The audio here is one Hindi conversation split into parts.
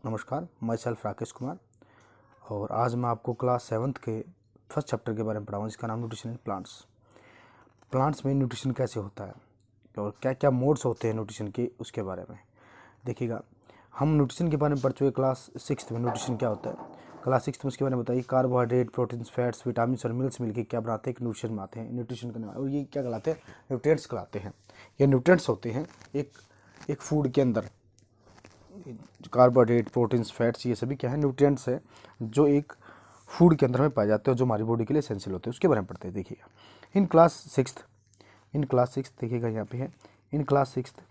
नमस्कार, मैं सेल्फ राकेश कुमार और आज मैं आपको क्लास 7th के फर्स्ट चैप्टर के बारे में पढ़ाऊँगा जिसका नाम न्यूट्रिशन इन प्लांट्स। प्लांट्स में न्यूट्रिशन कैसे होता है और क्या क्या मोड्स होते हैं न्यूट्रिशन के, उसके बारे में देखिएगा। हम न्यूट्रिशन के बारे में पढ़ चुके क्लास 6th में। न्यूट्रिशन क्या होता है क्लास 6th में, उसके बारे में बताइए। कार्बोहाइड्रेट, प्रोटीन्स, फैट्स, विटामिन और मिनरल्स मिलकर क्या बनाते हैं, एक न्यूट्रिशन बनाते हैं। न्यूट्रिशन करने वाले और ये क्या कहलाते हैं, न्यूट्रिएंट्स कहलाते हैं। ये न्यूट्रिएंट्स होते हैं एक फूड के अंदर। कार्बोहाइड्रेट, प्रोटीन्स, फैट्स, ये सभी क्या है, न्यूट्रिएंट्स है जो एक फूड के अंदर में पाए जाते हैं, जो हमारी बॉडी के लिए एसेंशियल होते हैं। उसके बारे में पढ़ते हैं। देखिएगा इन क्लास सिक्स देखिएगा यहाँ पे है। In class 6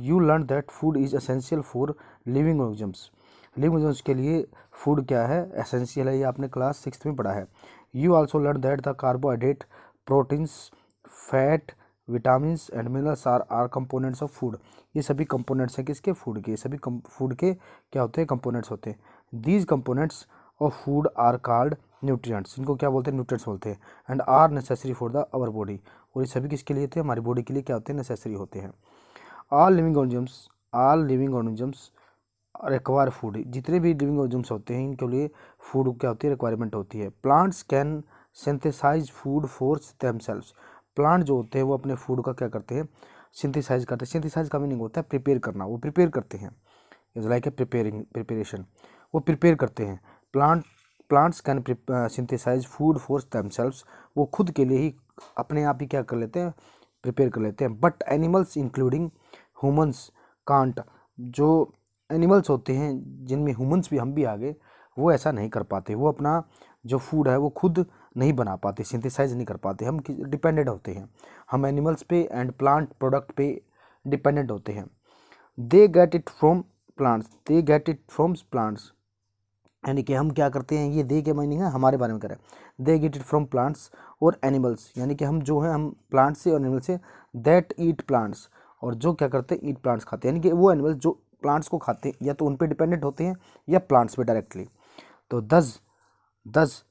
you learn that food is essential for living organisms. Living organisms के लिए फूड क्या है, एसेंशियल है। ये आपने क्लास 6 में पढ़ा है। You also learn that the carbohydrate, proteins, fat, vitamins and minerals are components of food. ये सभी कंपोनेंट्स हैं किसके, फूड के। सभी फूड के क्या होते हैं, कंपोनेंट्स होते हैं। These components of food are called nutrients. इनको क्या बोलते हैं, न्यूट्रिएंट्स बोलते हैं। And are necessary for the our body. और ये सभी किसके लिए थे, हमारी बॉडी के लिए क्या होते हैं, नेसेसरी होते हैं। All living organisms require food. जितने भी लिविंग ऑर्गेनिजम्स होते हैं इनके लिए फूड क्या होती है, रिक्वायरमेंट होती है। Plants can synthesise food for themselves. Plant जो होते हैं वो अपने फूड का क्या करते हैं, सिंथेसाइज करते हैं। सिंथेसाइज का मीनिंग होता है प्रिपेयर करना। वो प्रिपेयर करते हैं, इज लाइक ए प्रिपेरेशन। वो प्रिपेयर करते हैं। Plants can synthesise food for themselves. वो खुद के लिए ही अपने आप ही क्या कर लेते हैं, प्रिपेयर कर लेते हैं। But animals including humans can't. जो एनिमल्स होते हैं जिनमें ह्यूमंस भी, हम भी आ गए, वो ऐसा नहीं कर पाते। वो अपना जो फूड है वो खुद नहीं बना पाते, सिंथेसाइज नहीं कर पाते। हम डिपेंडेंट होते हैं, हम एनिमल्स पे एंड प्लांट प्रोडक्ट पे डिपेंडेंट होते हैं। They get it from plants. यानी कि हम क्या करते हैं, ये दे के मीनिंग है हमारे बारे में करें। They get it from plants और एनिमल्स, यानी कि हम जो है हम प्लांट्स से और एनिमल्स से। दैट ईट प्लांट्स, और जो क्या करते हैं, ईट प्लांट्स खाते हैं। यानी कि वो एनिमल्स जो प्लांट्स को खाते हैं या तो उन पे डिपेंडेंट होते हैं या प्लांट्स पे डायरेक्टली। तो दस दस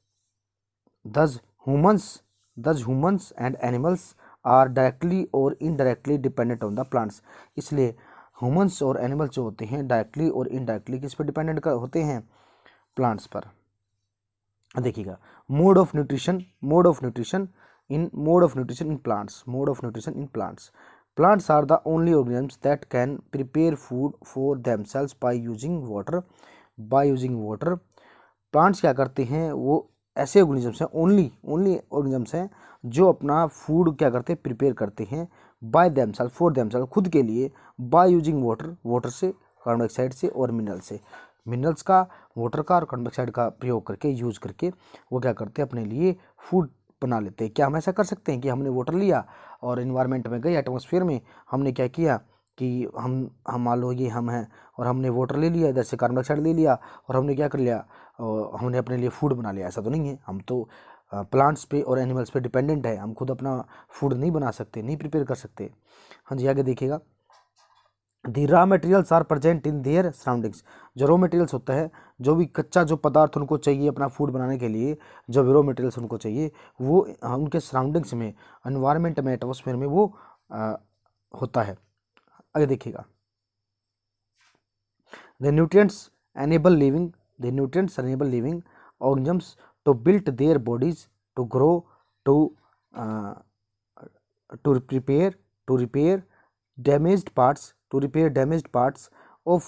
दस humans and animals are directly और indirectly dependent on the plants. इसलिए ह्यूमंस और एनिमल्स जो होते हैं डायरेक्टली और इनडायरेक्टली किस पे डिपेंडेंट होते हैं, प्लांट्स पर। देखिएगा mode of nutrition in plants are the only organisms that can prepare food for themselves by using water. Plants क्या करते हैं, वो ऐसे ऑर्गेनिजम्स हैं, ओनली ऑर्गेनिजम्स हैं जो अपना फूड क्या करते हैं, प्रिपेयर करते हैं बाय देमसेल्फ, फॉर देमसेल्फ, खुद के लिए। बाय यूजिंग वाटर से, कार्बन डाइऑक्साइड से और मिनरल्स का, वाटर का और कार्बन डाइऑक्साइड का प्रयोग करके, यूज करके वो क्या करते हैं, अपने लिए फूड बना लेते हैं। क्या हम ऐसा कर सकते हैं कि हमने वाटर लिया और इन्वायरमेंट में गए, एटमॉस्फेयर में, हमने क्या किया कि हम मान लो ये हम हैं और हमने वाटर ले लिया, इधर से कार्बन डाइऑक्साइड ले लिया और हमने क्या कर लिया, हमने अपने लिए फूड बना लिया। ऐसा तो नहीं है। हम तो प्लांट्स पे और एनिमल्स पे डिपेंडेंट है। हम खुद अपना फूड नहीं बना सकते, नहीं प्रिपेयर कर सकते। हाँ जी, आगे देखिएगा। The raw materials are present in their surroundings. जो रॉ मटेरियल्स होता है, जो भी कच्चा जो पदार्थ उनको चाहिए अपना फूड बनाने के लिए, जो भी रॉ मटेरियल्स उनको चाहिए, वो उनके सराउंडिंग्स में, एनवायरनमेंट में, एटमॉस्फेयर में वो होता है। आगे देखिएगा। The nutrients enable living organisms to build their bodies, to grow, to repair damaged parts of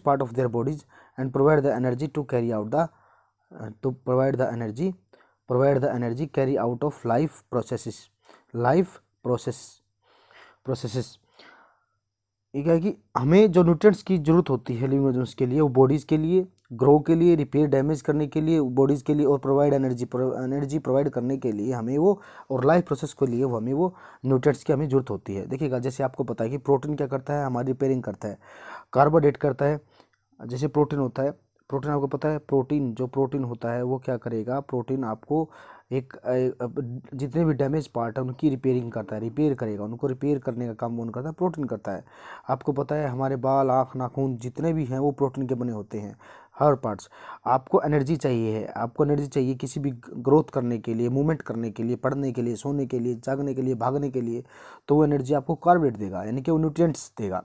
part of their bodies and provide the energy to carry out the carry out of life processes। ये क्या है कि हमें जो न्यूट्रिएंट्स की जरूरत होती है लिविंग ऑर्गेनिजम्स के लिए, वो बॉडीज़ के लिए ग्रो के लिए, रिपेयर डैमेज करने के लिए बॉडीज़ के लिए, और प्रोवाइड एनर्जी प्रोवाइड करने के लिए हमें वो, और लाइफ प्रोसेस के लिए वो हमें वो न्यूट्रिएंट्स की हमें जरूरत होती है। देखिएगा, जैसे आपको पता है कि प्रोटीन क्या करता है, हमारी रिपेयरिंग करता है। कार्बोहाइड्रेट करता है, जैसे प्रोटीन होता है। प्रोटीन आपको पता है, जो प्रोटीन होता है वो क्या करेगा, प्रोटीन आपको जितने भी डैमेज पार्ट है उनकी रिपेयरिंग करता है, रिपेयर करेगा। उनको रिपेयर करने का काम कौन करता है, प्रोटीन करता है। आपको पता है हमारे बाल, आँख, नाखून जितने भी हैं वो प्रोटीन के बने होते हैं। हर पार्ट्स। आपको एनर्जी चाहिए है, आपको एनर्जी चाहिए किसी भी ग्रोथ करने के लिए, मूवमेंट करने के लिए, पढ़ने के लिए, सोने के लिए, जागने के लिए, भागने के लिए, तो वो एनर्जी आपको कार्बोहाइड्रेट देगा, यानी कि वो न्यूट्रिएंट्स देगा,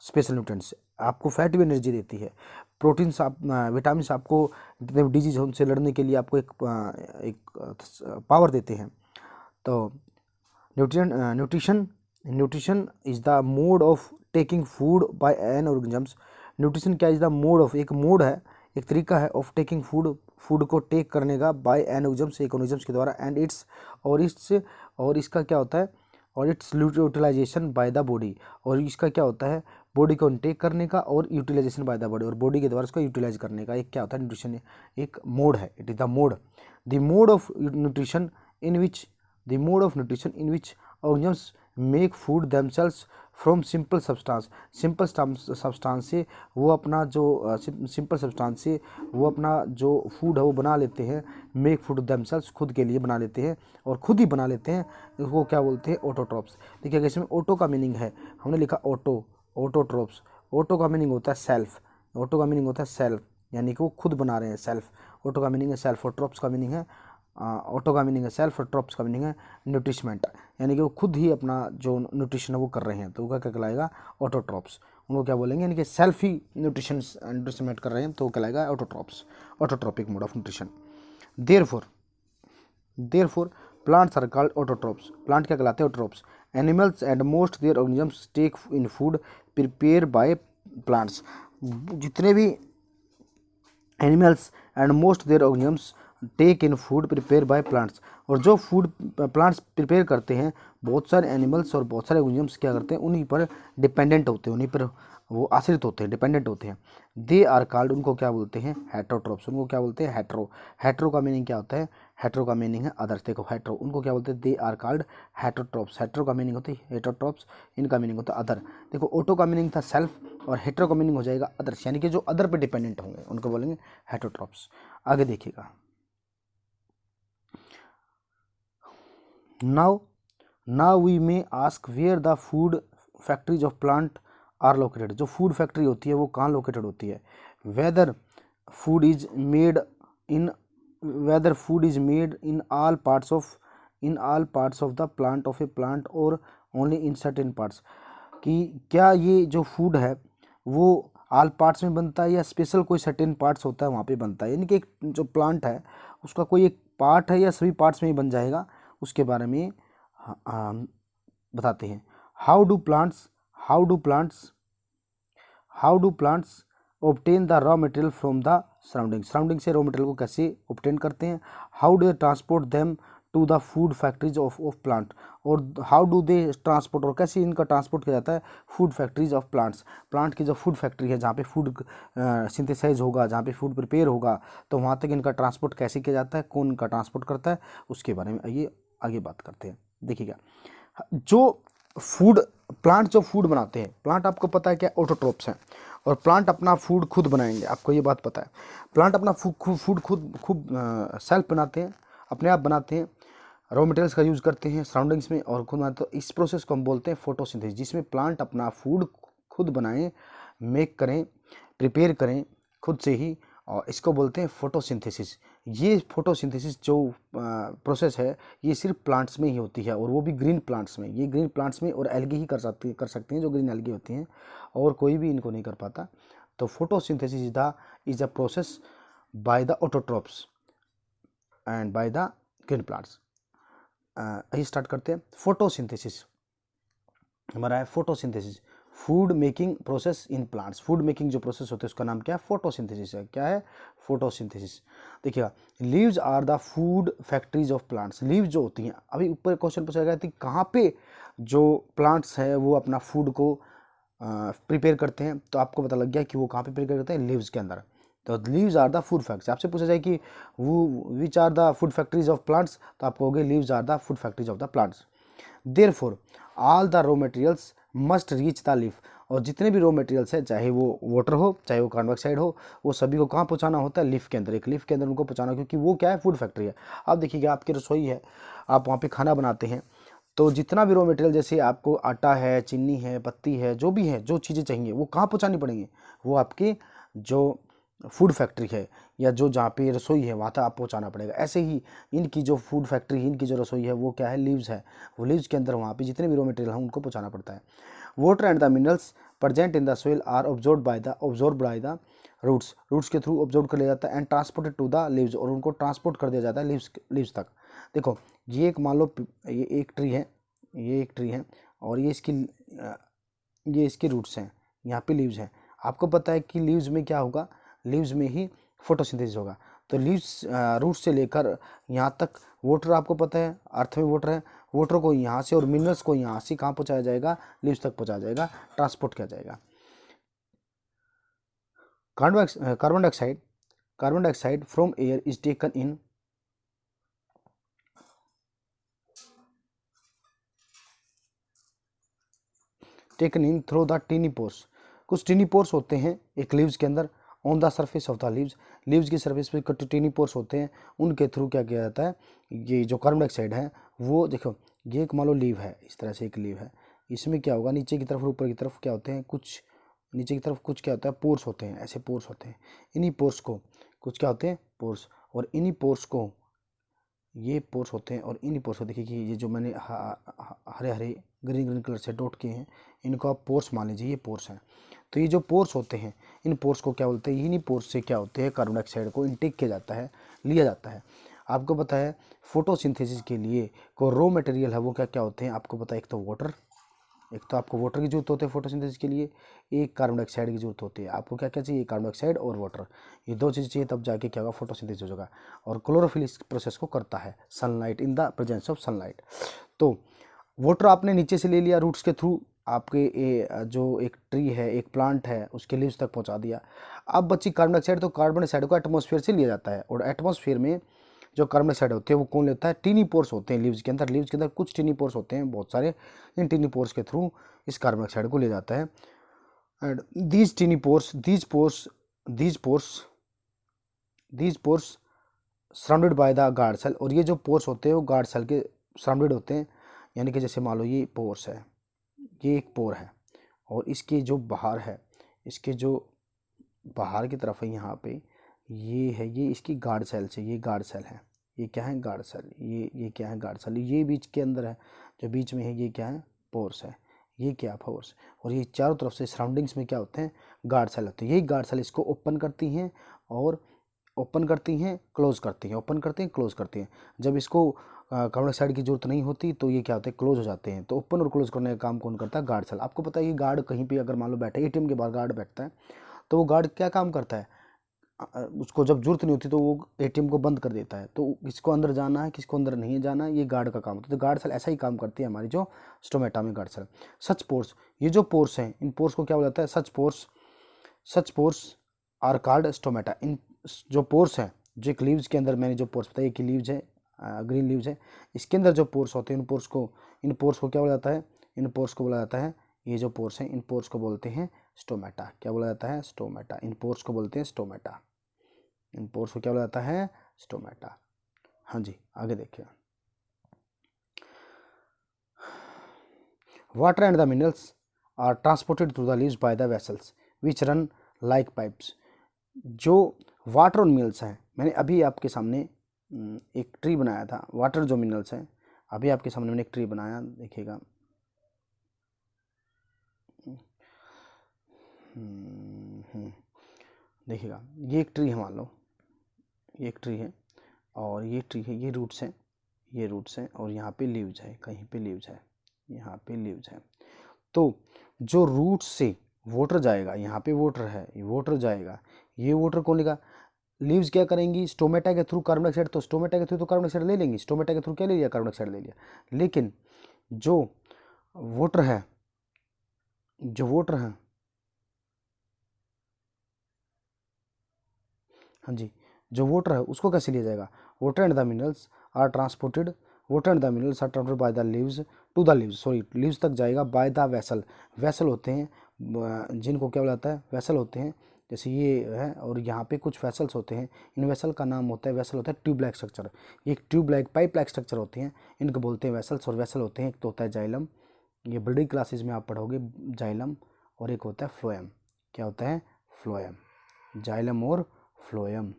स्पेशल न्यूट्रिएंट्स। आपको फैट भी एनर्जी देती है, प्रोटीन्स आप विटामिन आपको जितने भी डिजीज उनसे लड़ने के लिए आपको एक पावर देते हैं। तो nutrition is the mode of taking food by an organisms. Nutrition क्या, इज द मोड ऑफ, एक मोड है, एक तरीका है, ऑफ टेकिंग फूड को टेक करने का बाय एन ऑर्गेनिजम्स, एक ऑर्गेनिजम्स के द्वारा, एंड और इसका क्या होता है, और its utilisation by the body, और इसका क्या होता है, बॉडी को इनटेक करने का और यूटिलाइजेशन बाय द बॉडी, और बॉडी के द्वारा उसको यूटिलाइज करने का एक क्या होता है, न्यूट्रिशन एक मोड है, it is the mode of nutrition in which organisms make food themselves from simple substance. Simple substance से वो अपना जो फूड है वो बना लेते हैं, मेक फूड themselves, खुद के लिए बना लेते हैं और खुद ही बना लेते हैं, वो क्या बोलते हैं, ऑटोट्रॉप्स। देखिए इसमें ऑटो का मीनिंग है, हमने लिखा ऑटोट्रॉप्स। ऑटो का मीनिंग होता है सेल्फ, यानी कि वो खुद बना रहे हैं, सेल्फ। ऑटो का मीनिंग है सेल्फ, और ट्रॉप्स का मीनिंग है ऑटो का मीनिंग है सेल्फ, और ट्रॉप्स का मीनिंग है न्यूट्रिशमेंट, यानी कि वो खुद ही अपना जो न्यूट्रिशन है वो कर रहे हैं, तो वो क्या कहलाएगा, ऑटोट्रॉप्स। उनको क्या बोलेंगे, यानी कि सेल्फ ही न्यूट्रिशमेंट कर रहे हैं, तो वो कहलाएगा autotrophs, autotrophic mode of nutrition. Therefore plants are called autotrophs. प्लांट क्या कहलाते हैं, autotrophs. Animals and most their organisms take in food prepare by plants. जितने भी animals and most their organisms take in food prepare by plants, और जो फूड प्लांट्स प्रिपेयर करते हैं, बहुत सारे एनिमल्स और बहुत सारे ऑर्गेनिजम्स क्या करते हैं, उन्हीं पर डिपेंडेंट होते हैं, उन्हीं पर वो आश्रित होते हैं, डिपेंडेंट होते हैं। दे आर कॉल्ड, उनको क्या बोलते हैं, हेटरोट्रॉप्स। उनको क्या बोलते हैं, हेट्रो का मीनिंग क्या होता है, हेट्रो का मीनिंग है अदर। देखो हेट्रो, उनको क्या बोलते हैं, they are called heterotrophs. Hetero का मीनिंग होती है हेटरोट्रॉप्स, इनका मीनिंग होता है अदर। देखो ऑटो का मीनिंग था सेल्फ, और हेट्रो का मीनिंग हो जाएगा अदर्स, यानी कि जो अदर पे डिपेंडेंट होंगे उनको बोलेंगे हेटरोट्रॉप्स। आगे देखिएगा, now we may ask where the food factories of plant are located। जो फूड फैक्ट्री होती है वो कहाँ लोकेटेड होती है। whether food is made in all parts of the plant of a plant or only in certain parts। कि क्या ये जो फूड है वो ऑल पार्ट्स में बनता है या स्पेशल कोई सर्टेन पार्ट्स होता है वहाँ पे बनता है, यानी कि एक जो प्लांट है उसका कोई एक पार्ट है या सभी पार्ट्स में ही बन जाएगा, उसके बारे में बताते हैं। How do plants obtain the raw material from the surrounding से रॉ मटेरियल को कैसे ऑब्टेन करते हैं। How do they transport them to the food factories of plant, और हाउ डू दे ट्रांसपोर्ट, और कैसे इनका ट्रांसपोर्ट किया जाता है food factories of plants. Plant की जो फूड फैक्ट्री है जहाँ पे फूड सिंथेसाइज होगा, जहाँ पे फूड प्रिपेयर होगा, तो वहाँ तक इनका ट्रांसपोर्ट कैसे किया जाता है, कौन इनका ट्रांसपोर्ट करता है, उसके बारे में आइए आगे बात करते हैं। देखिएगा, जो प्लांट जो फूड बनाते हैं, प्लांट आपको पता है क्या, ऑटोट्रॉप्स हैं, और प्लांट अपना फूड खुद बनाएंगे, आपको ये बात पता है। प्लांट अपना फूड खुद सेल्फ बनाते हैं, अपने आप बनाते हैं, रॉ मटेरियल्स का यूज़ करते हैं सराउंडिंग्स में और खुद बनाते हैं। तो इस प्रोसेस को हम बोलते हैं फोटोसिंथेसिस, जिसमें प्लांट अपना फूड खुद बनाएं, मेक करें, प्रिपेयर करें खुद से ही, और इसको बोलते हैं फोटोसिंथेसिस। ये फोटोसिंथेसिस जो प्रोसेस है ये सिर्फ प्लांट्स में ही होती है, और वो भी ग्रीन प्लांट्स में। ये ग्रीन प्लांट्स में और एल्गी ही कर सकते हैं, जो ग्रीन एल्गी होती हैं, और कोई भी इनको नहीं कर पाता। तो photosynthesis is the process by the autotrophs and by the green plants. आइए स्टार्ट करते हैं। फोटोसिंथेसिस हमारा है photosynthesis, food making process in plants. Food making जो प्रोसेस होता है उसका नाम क्या है, फोटोसिंथेसिस है। क्या है, फोटोसिंथेसिस। देखिएगा, leaves are the food factories of plants. Leaves जो होती हैं, अभी ऊपर क्वेश्चन पूछा गया था कहाँ पे जो प्लांट्स है वो अपना फूड को प्रिपेयर करते हैं, तो आपको पता लग गया कि वो कहाँ पे प्रिपेयर करते हैं, लीव्स के अंदर। तो leaves are the food factory. आपसे पूछा जाए कि वो which are the food factories of plants, तो आप कहोगे leaves are the food factories of the plants. Therefore all the raw materials must reach the leaf. और जितने भी रॉ मटेरियल्स है, चाहे वो वाटर हो चाहे वो कार्बन डाइऑक्साइड हो, वो सभी को कहाँ पहुँचाना होता है, लीफ के अंदर। एक लीफ के अंदर उनको पहुँचाना, क्योंकि वो क्या है, फूड फैक्ट्री है। आप देखिएगा, आपकी रसोई है, आप वहाँ पे खाना बनाते हैं, तो जितना भी रॉ मटेरियल, जैसे आपको आटा है, चीनी है, पत्ती है, जो भी है, जो चीज़ें चाहिए वो कहाँ पहुँचानी पड़ेंगी, वो आपके जो फूड फैक्ट्री है या जो जहाँ पे रसोई है वहाँ तक आप पहुँचाना पड़ेगा। ऐसे ही इनकी जो फूड फैक्ट्री है, इनकी जो रसोई है वो क्या है, लीव्स है। वो लीव्स के अंदर वहाँ पे जितने भी रॉ मटेरियल हैं उनको पहुँचाना पड़ता है। Water and the minerals present in the soil are absorb by the roots के थ्रू ऑब्जॉर्व कर लिया जाता है and transported to the leaves, और उनको ट्रांसपोर्ट कर दिया जाता है लीव्स तक। देखो ये एक मान लो ये एक ट्री है, ये एक ट्री है और ये इसकी रूट्स हैं, यहाँ पे लीव्स हैं। आपको पता है कि लीव्स में क्या होगा, लीव्स में ही फोटोसिंथेसिस होगा। तो लीव्स रूट से लेकर यहाँ तक वाटर, आपको पता है अर्थ में वाटर है, वाटर को यहाँ से और मिनरल्स को यहाँ से कहाँ पहुँचाया जाएगा, लीव्स तक पहुँचाया जाएगा, ट्रांसपोर्ट किया जाएगा। Carbon dioxide from air is taken in through the tiny pores. कुछ टीनी पोर्स होते हैं एक लीव्स के अंदर, on the surface of the leaves की सरफेस पे कुछ टीनी पोर्स होते हैं, उनके थ्रू क्या किया जाता है, ये जो कार्बन डाइऑक्साइड है वो, देखो ये एक मान लो लीव है, इस तरह से एक लीव है, इसमें क्या होगा नीचे की तरफ और ऊपर की तरफ क्या होते हैं, कुछ नीचे की तरफ कुछ क्या होता है, पोर्स होते हैं, ऐसे पोर्स होते हैं। इन्हीं पोर्स को कुछ क्या होते हैं, पोर्स, और इन्हीं पोर्स को, ये पोर्स होते हैं और इन्हीं पोर्स को देखिए कि ये जो मैंने हरे हरे ग्रीन कलर से डॉट किए हैं, इनको आप पोर्स मान लीजिए, ये पोर्स हैं। तो ये जो पोर्स होते हैं, इन पोर्स को क्या बोलते हैं, इन्हीं पोर्स से क्या होते हैं, कार्बन डाइऑक्साइड को इनटेक किया जाता है, लिया जाता है। आपको पता है फोटोसिंथेसिस के लिए को रॉ मटेरियल है वो क्या क्या होते हैं, आपको पता है एक तो वाटर, एक तो आपको वाटर की जरूरत होती है फोटोसिंथेसिस के लिए, एक कार्बन डाइऑक्साइड की जरूरत होती है। आपको क्या क्या चाहिए, कार्बन डाइऑक्साइड और वाटर, ये दो चीज़ चाहिए, तब जाके क्या होगा, फोटोसिंथेसिस हो जाएगा। और क्लोरोफिल इस प्रोसेस को करता है, sunlight, in the presence of sunlight. तो वाटर आपने नीचे से ले लिया रूट्स के थ्रू, आपके जो एक ट्री है, एक प्लांट है, उसके लीव्स तक पहुंचा दिया। अब बची कार्बन डाइऑक्साइड, तो कार्बन डाइऑक्साइड को एटमॉस्फेयर से लिया जाता है, और एटमॉस्फेयर में जो कार्बन डाइऑक्साइड होते हैं वो कौन लेता है, टीनी पोर्स होते हैं लीव्स के अंदर। लीव्स के अंदर कुछ टीनी पोर्स होते हैं, बहुत सारे, इन टीनी पोर्स के थ्रू इस कार्बन डाइऑक्साइड को ले जाता है। And these tiny pores these pores surrounded by the guard cell, और ये जो पोर्स होते हैं वो गार्ड सेल के सराउंडेड होते हैं। यानी कि जैसे मान लो ये पोर्स है, ये एक पोर है, और इसके जो बाहर है, इसके जो बाहर की तरफ है यहाँ पे, ये है, ये इसकी गार्ड सेल से, ये गार्ड सेल है, ये क्या है, गार्ड सेल, ये क्या है, गार्ड सेल, ये बीच के अंदर है, जो बीच में है ये क्या है, पोर्स है, ये क्या पोर्स, और ये चारों तरफ से सराउंडिंग्स में क्या होते हैं, गार्ड सेल होते हैं। यही गार्ड सेल इसको ओपन करती हैं, और ओपन करती हैं, क्लोज करती हैं, ओपन करती हैं, क्लोज करती हैं। जब इसको कार्बन डाइऑक्साइड की जरूरत नहीं होती तो ये क्या होते हैं, क्लोज हो जाते हैं। तो ओपन और क्लोज करने का काम कौन करता है, गार्ड सेल। आपको पता है ये गार्ड कहीं पे अगर मान लो बैठा है, एटीएम के बाहर गार्ड बैठता है, तो वो गार्ड क्या काम करता है, उसको जब जरूरत नहीं होती तो वो एटीएम को बंद कर देता है। तो किसको अंदर जाना है, किसको अंदर नहीं जाना है, ये गार्ड का काम होता है। तो गार्ड सेल ऐसा ही काम करती है हमारी जो स्टोमेटा में गार्ड सेल। सच पोर्स, ये जो पोर्स हैं, इन पोर्स को क्या बोला जाता है, सच पोर्स आर कॉल्ड स्टोमेटा। इन जो पोर्स हैं, जो एक लीव्स के अंदर मैंने जो पोर्स बताया कि लीव्स है, ग्रीन लीव्स है, इसके अंदर जो पोर्स होते हैं, इन पोर्स को क्या बोला जाता है, इन पोर्स को बोला जाता है, ये जो पोर्स हैं इन पोर्स को बोलते हैं स्टोमेटा। क्या बोला जाता है, स्टोमेटा। इन पोर्स को बोलते हैं स्टोमेटा। इन पोर्स को क्या बोला जाता है, स्टोमेटा। हाँ जी, आगे देखिए। Water and the minerals are transported through the leaves by the vessels which run like pipes. जो वाटर और मिनरल्स हैं, मैंने अभी आपके सामने एक ट्री बनाया था, वाटर जो मिनरल्स हैं, अभी आपके सामने मैंने एक ट्री बनाया, देखिएगा। देखिएगा, ये एक ट्री है, मान लो ये एक ट्री है, और ये ट्री है, ये रूट्स हैं, ये रूट्स हैं, और यहाँ पे लीव्स है, कहीं पे लीव्स है, यहाँ पे लीव्स है। तो जो रूट्स से वाटर जाएगा, यहाँ पे वाटर है, ये वाटर जाएगा, ये वाटर कौन लेगा, लीव्स क्या करेंगी, स्टोमेटा के थ्रू कार्बन डाइऑक्साइड, तो स्टोमेटा के थ्रू तो कार्बन डाइऑक्साइड ले लेंगी, स्टोमेटा के थ्रू क्या ले लिया, कार्बन डाइऑक्साइड ले लिया। लेकिन जो वाटर है, हाँ जी, जो वाटर है उसको कैसे लिया जाएगा, water and the minerals are transported by the leaves to the leaves, sorry leaves तक जाएगा बाय द वेसल होते हैं, जिनको क्या बोला जाता है, वेसल होते हैं। जैसे ये है, और यहाँ पे कुछ वेसल्स होते हैं, इन वेसल का नाम होता है, वेसल होता है ट्यूब लाइक स्ट्रक्चर। ये एक tube like pipe like structure होते हैं, इनको बोलते हैं वेसल्स। और वेसल होते हैं, एक तो होता है जाइलम, ये बड़ी क्लासेज में आप पढ़ोगे जाइलम, और एक होता है फ्लोएम। क्या होता है, फ्लोएम। जाइलम और फ्लोएम।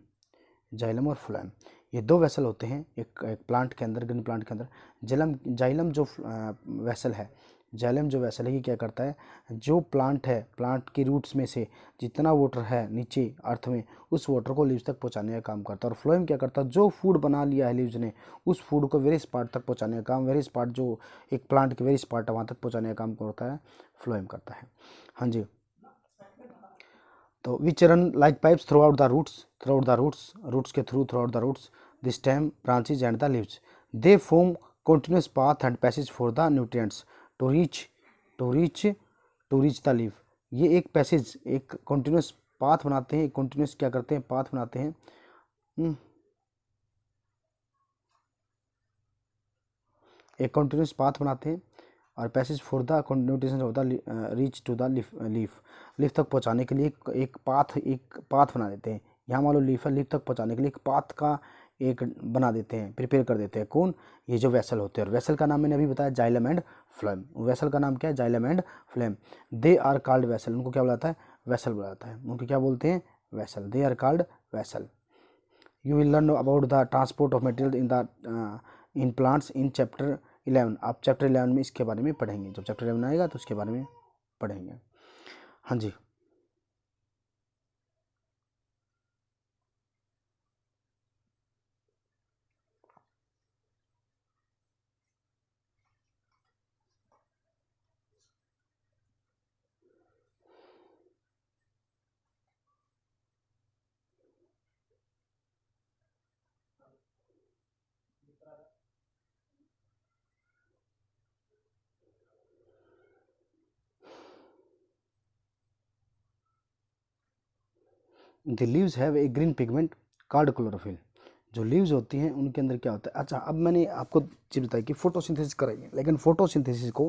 जाइलम और फ्लोएम ये दो वेसल होते हैं एक प्लांट के अंदर, ग्रीन प्लांट के अंदर। जाइलम जो वेसल है, जाइलम जो वेसल है ये क्या करता है, जो प्लांट है, प्लांट की रूट्स में से जितना वाटर है नीचे अर्थ में, उस वाटर को लीव्स तक पहुंचाने का काम करता है। और फ्लोएम क्या करता है, जो फूड बना लिया है लीव्स ने, उस फूड को वेरियस पार्ट तक पहुंचाने का काम, वेरियस पार्ट जो एक प्लांट के वेरियस पार्ट है वहाँ तक पहुँचाने का काम करता है, फ्लोएम करता है। हाँ जी, तो which run like pipes throughout the roots, roots के throughout the roots, the stem, branches and the leaves. They form continuous path and passage for the nutrients to reach the leaf। ये एक पैसेज, एक कंटिन्यूस पाथ बनाते हैं, कंटिन्यूस क्या करते हैं, पाथ बनाते हैं, एक कंटिन्यूस पाथ बनाते हैं और passage for the nutrition of the reach to the leaf तक पहुंचाने के लिए एक पाथ बना देते हैं। यहाँ मान लो लीफ है, लीफ तक पहुंचाने के लिए एक पाथ का एक बना देते हैं, प्रिपेयर कर देते हैं। कौन, ये जो वेसल होते हैं। और वेसल का नाम मैंने अभी बताया जाइलम एंड फ्लोएम। वेसल का नाम क्या है, xylem and phloem. They are called vessel, उनको क्या बुलाता है, वेसल बुलाता है। उनको क्या बोलते हैं, vessel. They are called vessel. You will learn about the transport of material in plants in chapter 11। आप चैप्टर 11 में इसके बारे में पढ़ेंगे। जब चैप्टर 11 आएगा तो उसके बारे में पढ़ेंगे। हाँ जी, the leaves have a green pigment called chlorophyll. जो लीव्स होती हैं उनके अंदर क्या होता है। अच्छा, अब मैंने आपको चीज़ बताई कि फोटोसिंथेसिस करेंगे, लेकिन फोटोसिंथेसिस को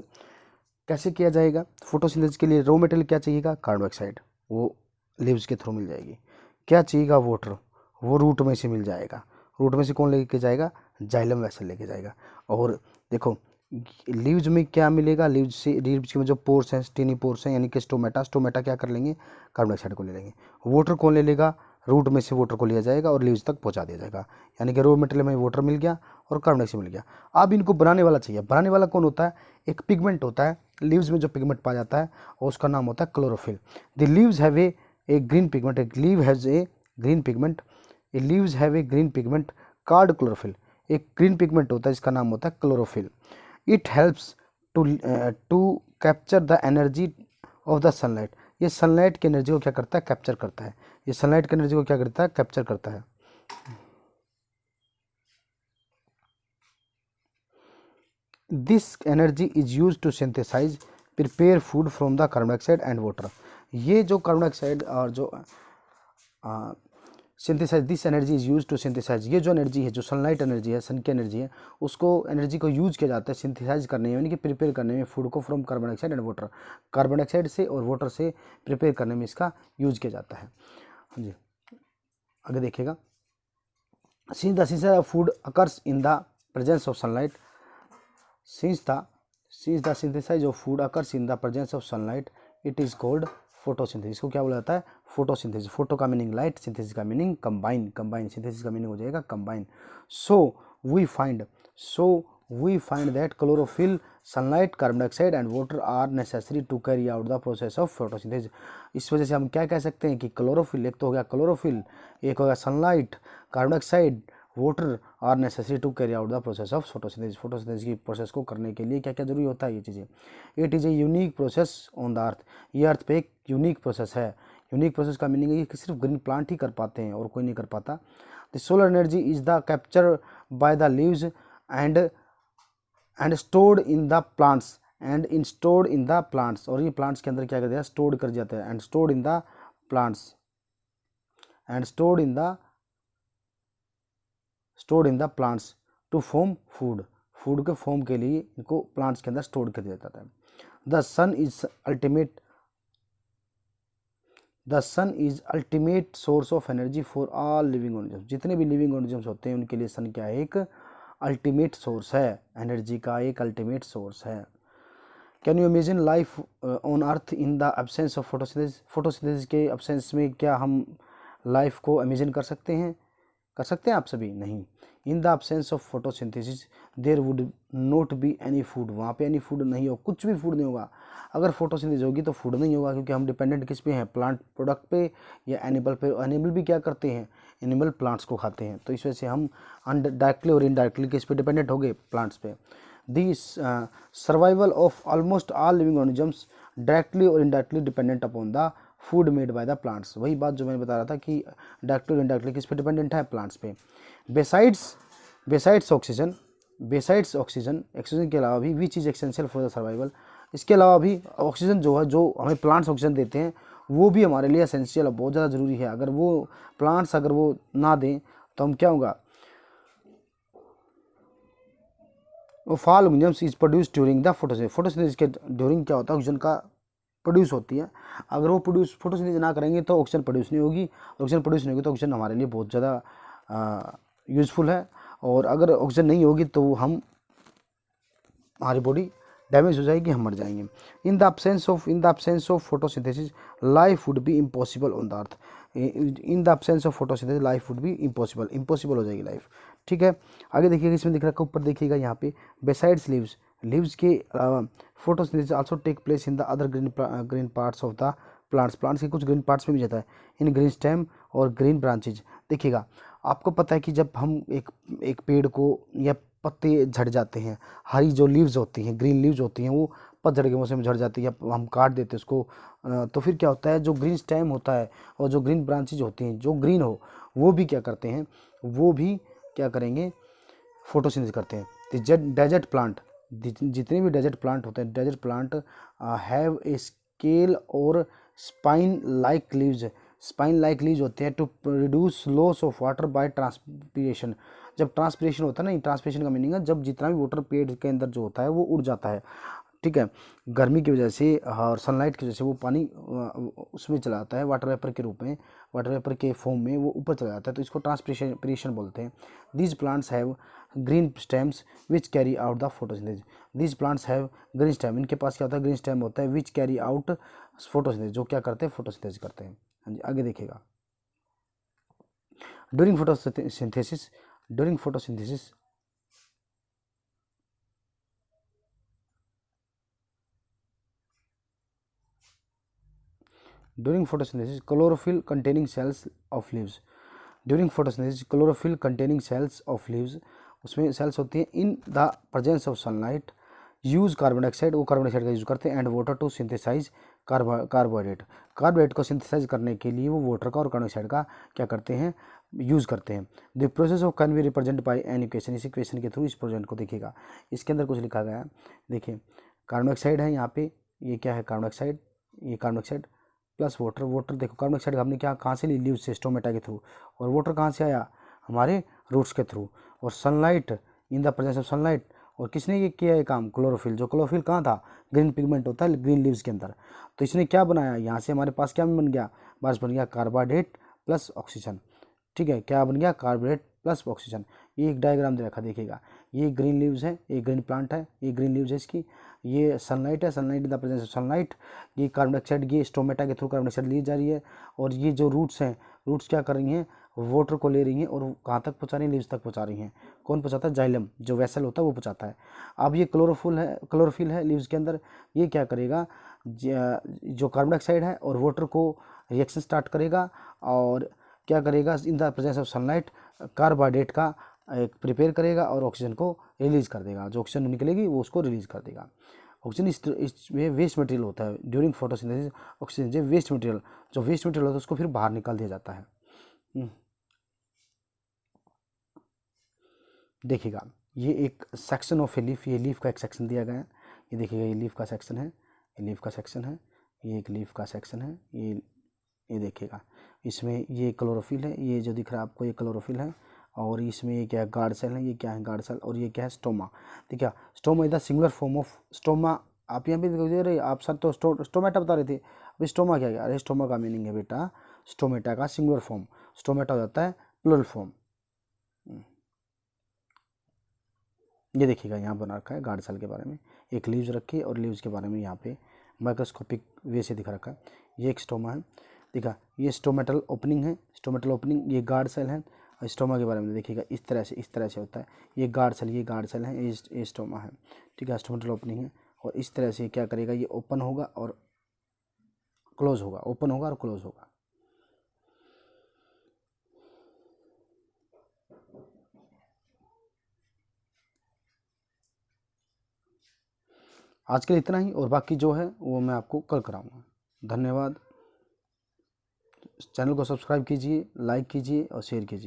कैसे किया जाएगा। फोटोसिंथेसिस के लिए रॉ मटेरियल क्या चाहिएगा, कार्बन डाइऑक्साइड, वो लीव्स के थ्रू मिल जाएगी। क्या चाहिएगा, वाटर, वो रूट में से मिल जाएगा। रूट में से कौन लेके जाएगा, जाइलम वेसल लेके जाएगा। और देखो लीव्स में क्या मिलेगा, लीव्स के जो पोर्स हैं, स्टेनी पोर्स हैं, यानी कि स्टोमेटा क्या कर लेंगे, कार्बन डाइऑक्साइड को ले लेंगे। वाटर कौन ले लेगा, रूट में से वाटर को लिया जाएगा और लीव्स तक पहुंचा दिया जाएगा। यानी कि रॉ मटेरियल में वाटर मिल गया और कार्बन डाइऑक्साइड मिल गया। अब इनको बनाने वाला चाहिए। बनाने वाला कौन होता है, एक पिगमेंट होता है लीव्स में, जो पिगमेंट पाया जाता है और उसका नाम होता है chlorophyll. The leaves have a green pigment, a leaf has a green pigment, a leaves have a green pigment called chlorophyll. एक ग्रीन पिगमेंट होता है जिसका नाम होता है chlorophyll. It helps to capture the energy of the sunlight. ये सनलाइट की एनर्जी को क्या करता है, कैप्चर करता है। ये सनलाइट की एनर्जी को क्या करता है, कैप्चर करता है। This energy is use to synthesise prepare food from the carbon dioxide and water. ये जो कार्बन डाइऑक्साइड और जो synthesise, this energy is use to synthesise, ये जो एनर्जी है, जो सनलाइट एनर्जी है, सन की एनर्जी है, उसको एनर्जी को यूज किया जाता है सिंथेसाइज करने में, यानी कि प्रिपेयर करने में फूड को from carbon dioxide and water. Carbon dioxide से और वाटर से प्रिपेयर करने में इसका यूज किया जाता है। हाँ जी, आगे देखिएगा। Since the synthesise of food occurs in the presence of sunlight, since the synthesis of food occurs in the presence of sunlight, it is called photosynthesis। इसको क्या बोला जाता है, फोटोसिंथेसिस। फोटो का मीनिंग लाइट, सिंथेसिस का मीनिंग कंबाइन, सिंथेसिस का मीनिंग हो जाएगा combine. So we find that chlorophyll, sunlight, carbon dioxide and water are necessary to carry out the process of photosynthesis. इस वजह से हम क्या कह सकते हैं कि क्लोरोफिल, एक तो हो गया क्लोरोफिल, एक हो गया sunlight, carbon dioxide, water are necessary to carry out the process of photosynthesis. Photosynthesis की प्रोसेस को करने के लिए क्या क्या जरूरी होता है, ये चीज़ें। It is a unique process on the earth. ये अर्थ पे एक यूनिक प्रोसेस है। यूनिक प्रोसेस का मीनिंग है कि सिर्फ ग्रीन प्लांट ही कर पाते हैं और कोई नहीं कर पाता। The solar energy is the capture bye the leaves and stored in the plants stored in the plants. और ये प्लांट्स के अंदर क्या कर दिया, स्टोर्ड कर जाता है। And stored in the plants stored in the plants to form food. Food के फॉर्म के लिए इनको प्लांट्स के अंदर स्टोर कर दिया जाता है। The sun is ultimate source of energy for all living organism. जितने भी लिविंग ऑर्गेनिज्म्स होते हैं उनके लिए सन क्या है, एक अल्टीमेट सोर्स है, एनर्जी का एक अल्टीमेट सोर्स है। Can you imagine life on earth in the absence of photosynthesis. Photosynthesis के एब्सेंस में क्या हम लाइफ को इमेजिन कर सकते हैं आप सभी? नहीं। In the absence of photosynthesis there would not be any food, वहाँ पे एनी फूड नहीं हो, कुछ भी फूड नहीं होगा। अगर फोटोसिंथेसिस होगी तो फूड नहीं होगा, क्योंकि हम डिपेंडेंट किस पे हैं? प्लांट प्रोडक्ट पे या एनिमल पे। एनिमल भी क्या करते हैं? एनिमल प्लांट्स को खाते हैं, तो इस वजह से हम डायरेक्टली और इनडायरेक्टली किस पे डिपेंडेंट हो गए? प्लांट्स पे। The survival of almost all living organisms directly और indirectly dependent upon the food made by the plants. वही बात जो मैंने बता रहा था कि डायरेक्टली और इनडायरेक्टली किस पे डिपेंडेंट है? प्लांट्स पे। बेसाइड्स ऑक्सीजन, ऑक्सीजन के अलावा भी which is essential for the survival, इसके अलावा भी ऑक्सीजन जो है, जो हमें प्लांट्स ऑक्सीजन देते हैं, वो भी हमारे लिए एसेंशियल, बहुत ज़्यादा ज़रूरी है। अगर वो प्लांट्स अगर वो ना दें तो हम क्या होगा? वो fall organisms is produce during the photosynthesis, photosynthesis के ड्यूरिंग क्या होता है? ऑक्सीजन का प्रोड्यूस होती है। अगर वो फोटोसिंथेसिस ना करेंगे तो ऑक्सीजन प्रोड्यूस नहीं होगी, ऑक्सीजन प्रोड्यूस नहीं होगी तो ऑक्सीजन हमारे लिए बहुत ज़्यादा यूज़फुल है। और अगर ऑक्सीजन नहीं होगी तो हमारी बॉडी डैमेज हो जाएगी, हम मर जाएंगे। इन the absence of photosynthesis life would be impossible on the earth, in the absence of photosynthesis life would be impossible हो जाएगी लाइफ। ठीक है, आगे देखिएगा, इसमें दिख रहा है, ऊपर देखिएगा यहाँ पे, बेसाइड्स लीव्स के अलावा photosynthesis also take place in the other green parts of the plants के कुछ ग्रीन पार्ट्स में भी जाता है, इन ग्रीन स्टेम और ग्रीन ब्रांचेज। देखिएगा, आपको पता है कि जब हम एक पेड़ को या पत्ते झड़ जाते हैं, हरी जो लीव्स होती हैं, ग्रीन लीव्स होती हैं, वो पतझड़ के मौसम में झड़ जाती है, या हम काट देते हैं उसको, तो फिर क्या होता है? जो ग्रीन स्टेम होता है और जो ग्रीन ब्रांचेज होती हैं, जो ग्रीन हो, वो भी क्या करते हैं? वो भी क्या करेंगे? फोटोसिंथेसिस करते हैं। डेजर्ट प्लांट, जितने भी डेजर्ट प्लांट होते हैं, desert plant have a scale और स्पाइन लाइक लीव्स होते हैं to reduce loss of water by transpiration. जब ट्रांसपीरेशन होता है ना, ट्रांसपीरेशन का मीनिंग है जब जितना भी वाटर पेड़ के अंदर जो होता है वो उड़ जाता है। ठीक है, गर्मी की वजह से और सनलाइट की वजह से वो पानी उसमें चला जाता है, वाटर वेपर के रूप में, वाटर वेपर के फॉर्म में वो ऊपर चला जाता है, तो इसको ट्रांसपीरेशन बोलते हैं। These plants have green stems which carry out the photosynthesis. These plants have green stem, इनके पास क्या होता है? ग्रीन स्टेम होता है, विच कैरी आउट फोटोसिंथेसिस, जो क्या करते हैं? फोटोसिंथेसिस करते हैं। हाँ जी, आगे देखिएगा, during photosynthesis during photosynthesis chlorophyll containing cells of leaves, during photosynthesis chlorophyll containing cells of leaves, उसमें सेल्स होती हैं, in the presence of sunlight use carbon dioxide, वो कार्बन डाइऑक्साइड का यूज़ करते हैं, and water to synthesise carbohydrate को सिंथेसाइज करने के लिए वो वाटर का और कार्बन डाइऑक्साइड का क्या करते हैं? यूज़ करते हैं। The process of can be represent by an equation, इस इक्वेशन के थ्रू इस प्रोजेक्ट को देखिएगा। इसके अंदर कुछ लिखा गया है, देखिए, कार्बन डाइऑक्साइड है यहाँ पे, ये क्या है? कार्बन डाइऑक्साइड, ये कार्बन डाइऑक्साइड प्लस वाटर देखो, कार्बन डाइऑक्साइड हमने क्या कहाँ से ली? लीव्स से, स्टोमेटा के थ्रू, और वाटर कहाँ से आया? हमारे रूट्स के थ्रू, और sunlight, in the presence of sunlight, और किसने ये किया है काम? क्लोरोफिल। जो क्लोरोफिल कहाँ था? ग्रीन पिगमेंट होता है ग्रीन लीव्स के अंदर, तो इसने क्या बनाया? यहाँ से हमारे पास क्या बन गया? बस बन गया कार्बोहाइड्रेट प्लस ऑक्सीजन। ठीक है, क्या बन गया? Carbohydrate plus oxygen. ये एक डायग्राम दे रखा, देखिएगा, ये ग्रीन लीव्स है, ये ग्रीन प्लांट है, ये ग्रीन लीव्स है इसकी, ये सनलाइट है, sunlight in the presence of sunlight, ये कार्बन डाइऑक्साइड, ये स्टोमेटा के थ्रू कार्बन डाइऑक्साइड ली जा रही है, और ये जो रूट्स हैं, रूट्स क्या कर रही हैं? वाटर को ले रही हैं और कहाँ तक पहुँचा रही हैं? लीव्स तक पहुँचा रही हैं। कौन पहुँचाता है? जाइलम, जो वेसल होता है वो पहुँचाता है। अब ये क्लोरोफिल है लीव्स के अंदर, ये क्या करेगा? जो कार्बन डाइऑक्साइड है और वाटर को रिएक्शन स्टार्ट करेगा, और क्या करेगा? इन the presence of sunlight carbohydrate का एक प्रिपेयर करेगा और ऑक्सीजन को रिलीज कर देगा, जो ऑक्सीजन निकलेगी वो उसको रिलीज कर देगा। ऑक्सीजन इस वेस्ट मटेरियल होता है ड्यूरिंग फोटोसिंथेसिस, ऑक्सीजन जो वेस्ट मटेरियल होता है उसको फिर बाहर निकाल दिया जाता है। देखिएगा, ये एक सेक्शन ऑफ ए लीफ, ये लीफ का एक सेक्शन दिया गया है, ये देखिएगा, ये लीफ का सेक्शन है, ये लीफ का सेक्शन है, ये एक लीफ का सेक्शन है, ये देखिएगा, इसमें ये क्लोरोफिल है, ये जो दिख रहा है आपको ये क्लोरोफिल है, और इसमें ये क्या है? गार्ड सेल है, ये क्या है? गार्ड सेल, और ये क्या है? स्टोमा। देखिए, stoma is the singular form of stoma. आप यहाँ पे दे रहे, आप सर तो स्टोमेटा बता रहे थे, अभी स्टोमा क्या है? अरे स्टोमा का मीनिंग है बेटा, स्टोमेटा का सिंगुलर फॉर्म, स्टोमेटा हो जाता है प्लूरल फॉर्म। ये देखिएगा, यहाँ बना रखा है गार्ड सेल के बारे में, एक लीव्स रखी और लीव्स के बारे में यहाँ पे माइक्रोस्कोपिक वे से दिखा रखा है। ये एक स्टोमा है, देखा, ये स्टोमेटल ओपनिंग है, स्टोमेटल ओपनिंग, ये गार्ड सेल है। और स्टोमा के बारे में देखिएगा, इस तरह से होता है, ये गार्ड सेल है, ये स्टोमा है, ठीक है, स्टोमेटल ओपनिंग है। और इस तरह से क्या करेगा, ये ओपन होगा और क्लोज होगा, ओपन होगा और क्लोज होगा। आज के लिए इतना ही, और बाकी जो है वो मैं आपको कल कराऊंगा। धन्यवाद। चैनल को सब्सक्राइब कीजिए, लाइक कीजिए और शेयर कीजिए।